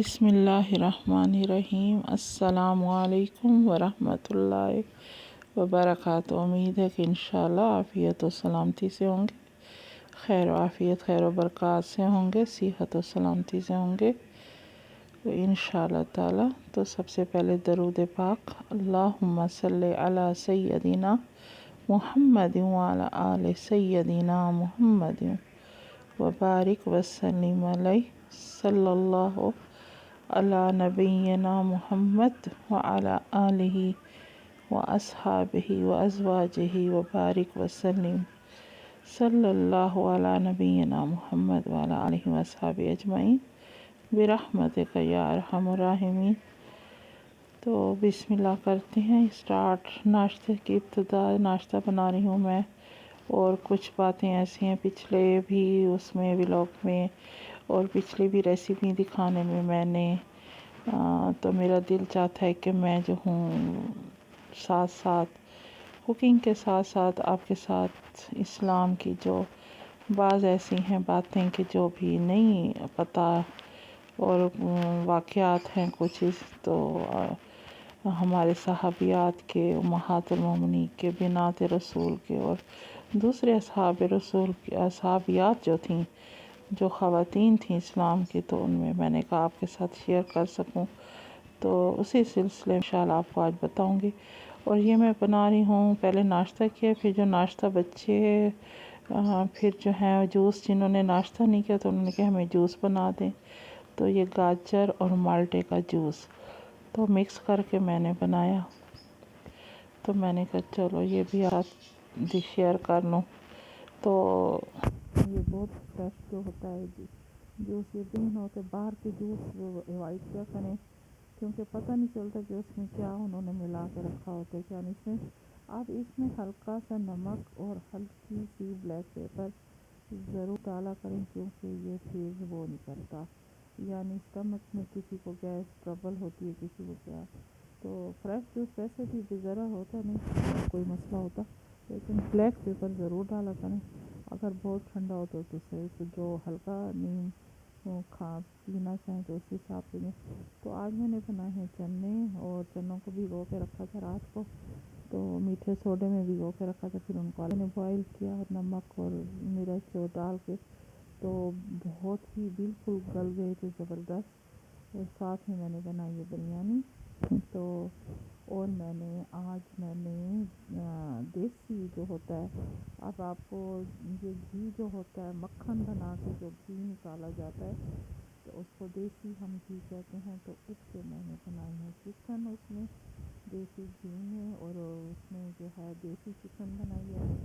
بسم اللہ الرحمن الرحیم۔ السلام علیکم ورحمۃ اللہ وبرکاتہ۔ امید ہے کہ انشاءاللہ عافیت و سلامتی سے ہوں گے، خیر و عافیت خیر و برکات سے ہوں گے، صحت و سلامتی سے ہوں گے انشاءاللہ تعالی۔ تو سب سے پہلے درود پاک، اللہم صلی علی سیدنا محمد وعلی آل سیدنا محمد وبارک وسلم علیہ، صلی اللہ علی نبینا محمد وعلی آلہ واصحابہ وازواجہ وبارک وسلم، صلی اللہ علی نبینا محمد وعلی آلہ واصحابہ اجمعین برحمتک یا ارحم الراحمین۔ تو بسم اللہ کرتے ہیں اسٹارٹ۔ ناشتے کی ابتدا، ناشتہ بنا رہی ہوں میں، اور کچھ باتیں ایسی ہیں پچھلے بھی اس میں ولاگ میں اور پچھلی بھی ریسیپی دکھانے میں نے تو میرا دل چاہتا ہے کہ میں جو ہوں ساتھ ساتھ کوکنگ کے ساتھ ساتھ آپ کے ساتھ اسلام کی جو بعض ایسی ہیں باتیں کہ جو بھی نہیں پتہ اور واقعات ہیں کچھ تو ہمارے صحابیات کے، امہات المومنین کے، بنات رسول کے اور دوسرے اصحاب رسول کے صحابیات جو تھیں، جو خواتین تھیں اسلام کی، تو ان میں نے کہا آپ کے ساتھ شیئر کر سکوں، تو اسی سلسلے میں انشاءاللہ آپ کو آج بتاؤں گی۔ اور یہ میں بنا رہی ہوں، پہلے ناشتہ کیا، پھر جو ناشتہ بچے پھر جو ہے جوس، جنہوں نے ناشتہ نہیں کیا تو انہوں نے کہا ہمیں جوس بنا دیں، تو یہ گاجر اور مالٹے کا جوس تو مکس کر کے میں نے بنایا، تو میں نے کہا چلو یہ بھی آپ شیئر کر لوں۔ تو یہ بہت فریش جو ہوتا ہے جوس، یہ دن ہوتے باہر کے جوس وہ اوائڈ کیا کریں، کیونکہ پتہ نہیں چلتا کہ اس میں کیا انہوں نے ملا کے رکھا ہوتا ہے کیا نہیں۔ اس میں آپ اس میں ہلکا سا نمک اور ہلکی سی بلیک پیپر ضرور ڈالا کریں، کیونکہ یہ چیز وہ نہیں کرتا، یعنی اسٹمک میں کسی کو گیس ٹربل ہوتی ہے، کسی کو کیا، تو فریش جوس ویسے بھی ذرا ہوتا نہیں کوئی مسئلہ ہوتا، لیکن بلیک پیپر ضرور ڈالا کریں۔ اگر بہت ٹھنڈا ہو تو صرف جو ہلکا نیم پینا چاہیں تو اس حساب سے دیں۔ تو آج میں نے بنائے ہیں چنے، اور چنوں کو بھگو کے رکھا تھا رات کو، تو میٹھے سوڈے میں بھگو کے رکھا تھا، پھر ان کو میں نے بوائل کیا نمک اور مرچ ڈال کے، تو بہت ہی بالکل گل گئے تھے زبردست، اور ساتھ میں نے بنائی ہے بریانی۔ تو اور آج میں نے دیسی جو ہوتا ہے، اب آپ کو یہ گھی جو ہوتا ہے مکھن بنا کے جو گھی نکالا جاتا ہے تو اس کو دیسی ہم گھی کہتے ہیں، تو اس سے میں نے بنائی ہے چکن، اس میں دیسی گھی میں، اور اس میں جو ہے دیسی چکن بنائی ہے،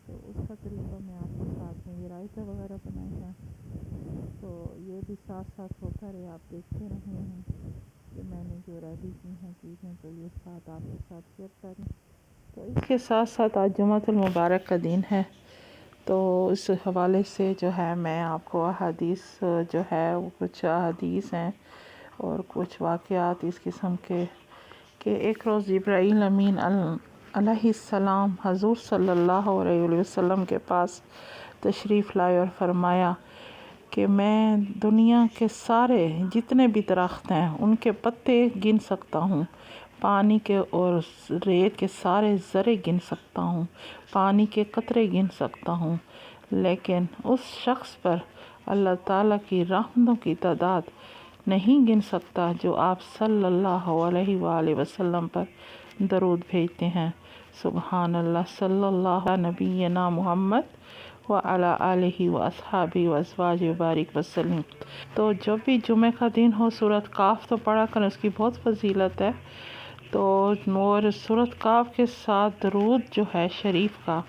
تو اس کا طریقہ میں آپ کو ساتھ میں یہ رائتا وغیرہ بنائی ہے، تو یہ بھی ساتھ ساتھ ہوتا رہے، آپ دیکھتے رہے ہیں کہ میں نے جو ریڈی کی ہیں چیزیں، تو یہ ساتھ آپ کے ساتھ شیئر کریں۔ تو اس کے ساتھ ساتھ آج جمعۃ المبارک کا دن ہے، تو اس حوالے سے جو ہے میں آپ کو احادیث جو ہے وہ کچھ احادیث ہیں اور کچھ واقعات اس قسم کے، کہ ایک روز جبرائیل امین علیہ السلام حضور صلی اللہ علیہ وسلم کے پاس تشریف لائے اور فرمایا کہ میں دنیا کے سارے جتنے بھی درخت ہیں ان کے پتے گن سکتا ہوں، پانی کے اور ریت کے سارے ذرے گن سکتا ہوں، پانی کے قطرے گن سکتا ہوں، لیکن اس شخص پر اللہ تعالیٰ کی رحمتوں کی تعداد نہیں گن سکتا جو آپ صلی اللہ علیہ وآلہ وسلم پر درود بھیجتے ہیں۔ سبحان اللہ، صلی اللہ علی نبینا محمد وعلی آلہ واصحابہ وازواجہ وبارک وسلم۔ تو جب بھی جمعہ کا دن ہو سورۃ کاف تو پڑھا کریں، اس کی بہت فضیلت ہے، تو اور سورۃ کاف کے ساتھ درود جو ہے شریف کا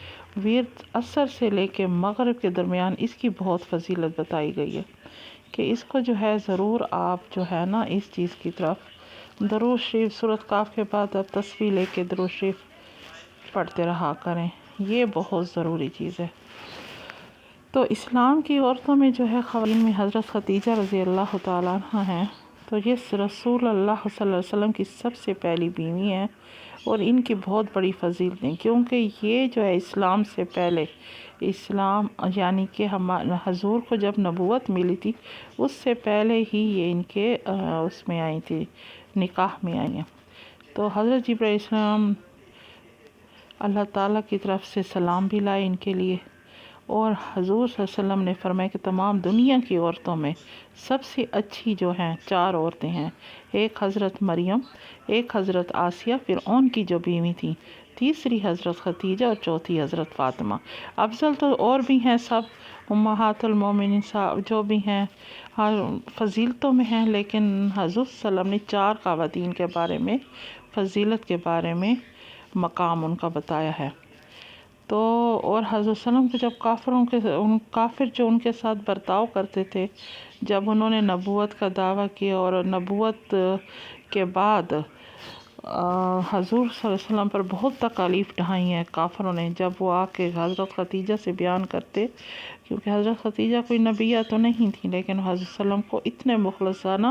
ورد عصر سے لے کے مغرب کے درمیان اس کی بہت فضیلت بتائی گئی ہے، کہ اس کو جو ہے ضرور آپ جو ہے نا اس چیز کی طرف درود شریف سورۃ کاف کے بعد آپ تسبیح لے کے درود شریف پڑھتے رہا کریں، یہ بہت ضروری چیز ہے۔ تو اسلام کی عورتوں میں جو ہے خواتین میں حضرت خدیجہ رضی اللہ تعالیٰ عنہ ہیں، تو یہ رسول اللہ صلی اللہ علیہ وسلم کی سب سے پہلی بیوی ہیں، اور ان کی بہت بڑی فضیلتیں، کیونکہ یہ جو ہے اسلام سے پہلے، اسلام یعنی کہ حضور کو جب نبوت ملی تھی اس سے پہلے ہی یہ ان کے اس میں آئی تھی، نکاح میں آئی ہیں۔ تو حضرت جبرائیل علیہ السلام اللہ تعالیٰ کی طرف سے سلام بھی لائے ان کے لیے، اور حضور صلی اللہ علیہ وسلم نے فرمایا کہ تمام دنیا کی عورتوں میں سب سے اچھی جو ہیں 4 عورتیں ہیں، ایک حضرت مریم، ایک حضرت آسیہ، پھر ان کی جو بیوی تھی، تیسری حضرت خدیجہ، اور چوتھی حضرت فاطمہ۔ افضل تو اور بھی ہیں سب امہات المومنین صاحب جو بھی ہیں، ہر فضیلتوں میں ہیں، لیکن حضور صلی اللہ علیہ وسلم نے 4 خواتین کے بارے میں، فضیلت کے بارے میں مقام ان کا بتایا ہے۔ تو اور حضرت صلی اللہ علیہ وسلم کو جب کافر جو ان کے ساتھ برتاؤ کرتے تھے، جب انہوں نے نبوت کا دعویٰ کیا، اور نبوت کے بعد حضور صلی اللہ علیہ وسلم پر بہت تکالیف ڈھائی ہیں کافروں نے، جب وہ آ کے حضرت خدیجہ سے بیان کرتے، کیونکہ حضرت خدیجہ کوئی نبیہ تو نہیں تھی، لیکن حضرت صلی اللہ علیہ وسلم کو اتنے مخلصانہ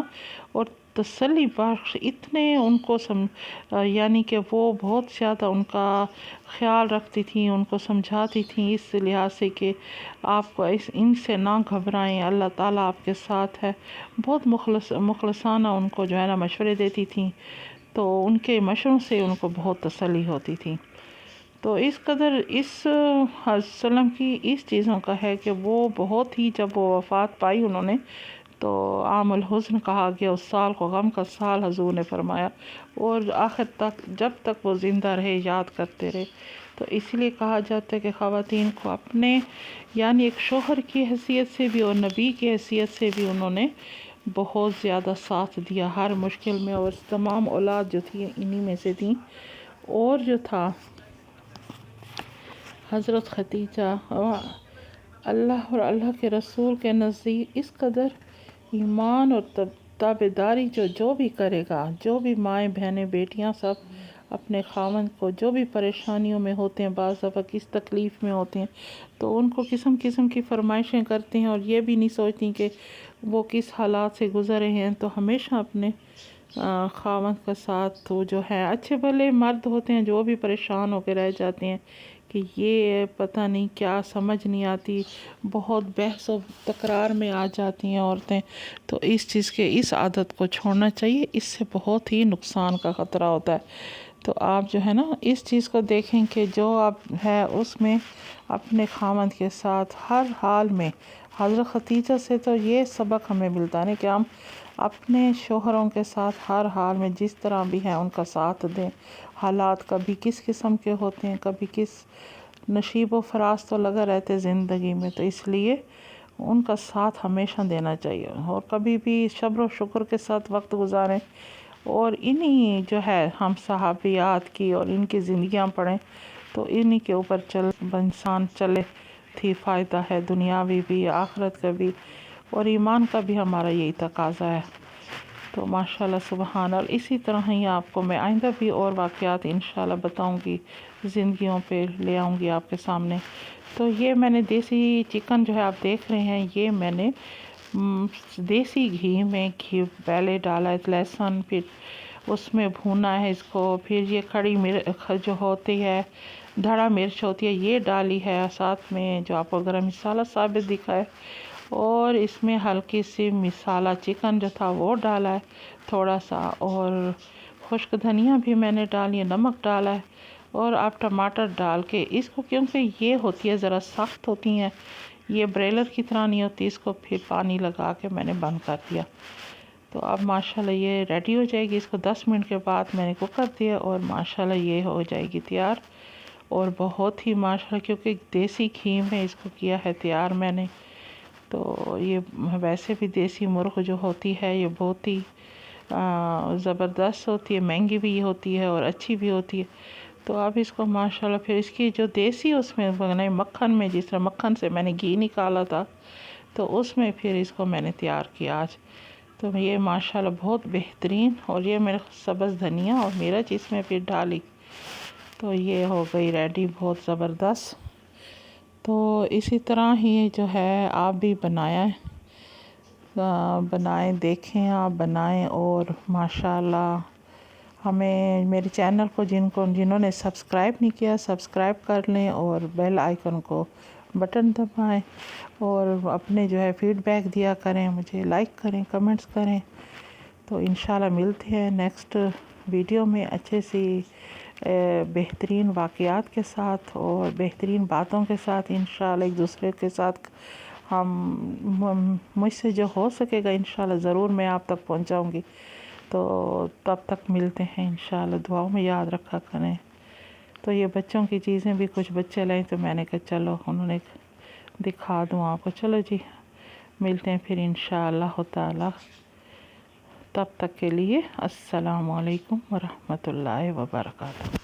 اور تسلی بخش، اتنے ان کو یعنی کہ وہ بہت زیادہ ان کا خیال رکھتی تھیں، ان کو سمجھاتی تھیں اس لحاظ سے کہ آپ کو ان سے نہ گھبرائیں، اللہ تعالیٰ آپ کے ساتھ ہے، بہت مخلصانہ ان کو جو ہے نا مشورے دیتی تھیں، تو ان کے مشوروں سے ان کو بہت تسلی ہوتی تھی۔ تو اس قدر اس حضرت صلی اللہ علیہ وسلم کی اس چیزوں کا ہے کہ وہ بہت ہی، جب وہ وفات پائی انہوں نے، تو عام الحزن کہا گیا، اس سال کو غم کا سال حضور نے فرمایا، اور آخر تک جب تک وہ زندہ رہے یاد کرتے رہے۔ تو اس لیے کہا جاتا ہے کہ خواتین کو اپنے یعنی ایک شوہر کی حیثیت سے بھی اور نبی کی حیثیت سے بھی انہوں نے بہت زیادہ ساتھ دیا ہر مشکل میں، اور تمام اولاد جو تھی انہی میں سے تھیں۔ اور جو تھا حضرت خدیجہ اللہ اور اللہ کے رسول کے نزدیک اس قدر ایمان اور تابعداری جو بھی کرے گا، جو بھی مائیں بہنیں بیٹیاں سب اپنے خاوند کو جو بھی پریشانیوں میں ہوتے ہیں، بعض دفعہ کس تکلیف میں ہوتے ہیں، تو ان کو قسم قسم کی فرمائشیں کرتے ہیں، اور یہ بھی نہیں سوچتی کہ وہ کس حالات سے گزرے ہیں، تو ہمیشہ اپنے خاوند کا ساتھ تو جو ہے، اچھے بھلے مرد ہوتے ہیں جو بھی پریشان ہو کے رہ جاتے ہیں کہ یہ پتہ نہیں کیا سمجھ نہیں آتی، بہت بحث و تکرار میں آ جاتی ہیں عورتیں، تو اس عادت کو چھوڑنا چاہیے، اس سے بہت ہی نقصان کا خطرہ ہوتا ہے۔ تو آپ جو ہے نا اس چیز کو دیکھیں کہ جو آپ ہے اس میں اپنے خاوند کے ساتھ ہر حال میں، حضرت خدیجہ سے تو یہ سبق ہمیں ملتا ہے کہ ہم اپنے شوہروں کے ساتھ ہر حال میں جس طرح بھی ہیں ان کا ساتھ دیں، حالات کبھی کس قسم کے ہوتے ہیں، کبھی کس نشیب و فراز تو لگا رہتے زندگی میں، تو اس لیے ان کا ساتھ ہمیشہ دینا چاہیے، اور کبھی بھی صبر و شکر کے ساتھ وقت گزاریں، اور انہی جو ہے ہم صحابیات کی اور ان کی زندگیاں پڑھیں، تو انہی کے اوپر انسان چلے تھی، فائدہ ہے دنیاوی بھی، آخرت کا بھی، اور ایمان کا بھی ہمارا یہی تقاضا ہے۔ تو ماشاءاللہ سبحان اللہ، اسی طرح ہی آپ کو میں آئندہ بھی اور واقعات انشاءاللہ بتاؤں گی، زندگیوں پہ لے آؤں گی آپ کے سامنے۔ تو یہ میں نے دیسی چکن جو ہے آپ دیکھ رہے ہیں، یہ میں نے دیسی گھی میں پہلے ڈالا ہے، لہسن، پھر اس میں بھونا ہے اس کو، پھر یہ کھڑی مرچ جو ہوتی ہے، دھڑا مرچ ہوتی ہے، یہ ڈالی ہے، ساتھ میں جو آپ کو گرم مسالہ ثابت دکھا ہے، اور اس میں ہلکی سی مسالہ چکن جو تھا وہ ڈالا ہے تھوڑا سا، اور خشک دھنیا بھی میں نے ڈالی ہے، نمک ڈالا ہے، اور آپ ٹماٹر ڈال کے اس کو، کیونکہ یہ ہوتی ہے ذرا سخت ہوتی ہیں، یہ بریلر کی طرح نہیں ہوتی، اس کو پھر پانی لگا کے میں نے بند کر دیا۔ تو اب ماشاءاللہ یہ ریڈی ہو جائے گی، اس کو 10 منٹ کے بعد میں نے کوکر دیا، اور ماشاءاللہ یہ ہو جائے گی تیار، اور بہت ہی ماشاءاللہ، کیونکہ دیسی گھی میں اس کو کیا ہے تیار میں نے، تو یہ ویسے بھی دیسی مرغ جو ہوتی ہے یہ بہت ہی زبردست ہوتی ہے، مہنگی بھی ہوتی ہے اور اچھی بھی ہوتی ہے۔ تو اب اس کو ماشاءاللہ پھر اس کی جو دیسی اس میں بنائے مکھن میں، جس طرح مکھن سے میں نے گھی نکالا تھا، تو اس میں پھر اس کو میں نے تیار کیا آج۔ تو یہ ماشاءاللہ بہت بہترین، اور یہ میرے سبز دھنیا اور مرچ اس میں پھر ڈالی، تو یہ ہو گئی ریڈی بہت زبردست۔ تو اسی طرح ہی جو ہے آپ بھی بنایا ہے، بنائیں، دیکھیں آپ بنائیں، اور ماشاءاللہ ہمیں میرے چینل کو جنہوں نے سبسکرائب نہیں کیا سبسکرائب کر لیں، اور بیل آئیکن کو بٹن دبائیں، اور اپنے جو ہے فیڈ بیک دیا کریں، مجھے لائک کریں، کمنٹس کریں۔ تو انشاءاللہ ملتے ہیں نیکسٹ ویڈیو میں اچھے سی بہترین واقعات کے ساتھ اور بہترین باتوں کے ساتھ، انشاءاللہ ایک دوسرے کے ساتھ مجھ سے جو ہو سکے گا انشاءاللہ ضرور میں آپ تک پہنچاؤں گی۔ تو تب تک ملتے ہیں انشاءاللہ، دعاؤں میں یاد رکھا کریں۔ تو یہ بچوں کی چیزیں بھی کچھ بچے لائیں تو میں نے کہا چلو انہوں نے دکھا دوں آپ کو۔ چلو جی، ملتے ہیں پھر انشاءاللہ تعالی۔ تب تک کے لیے السلام علیکم ورحمۃ اللہ وبرکاتہ۔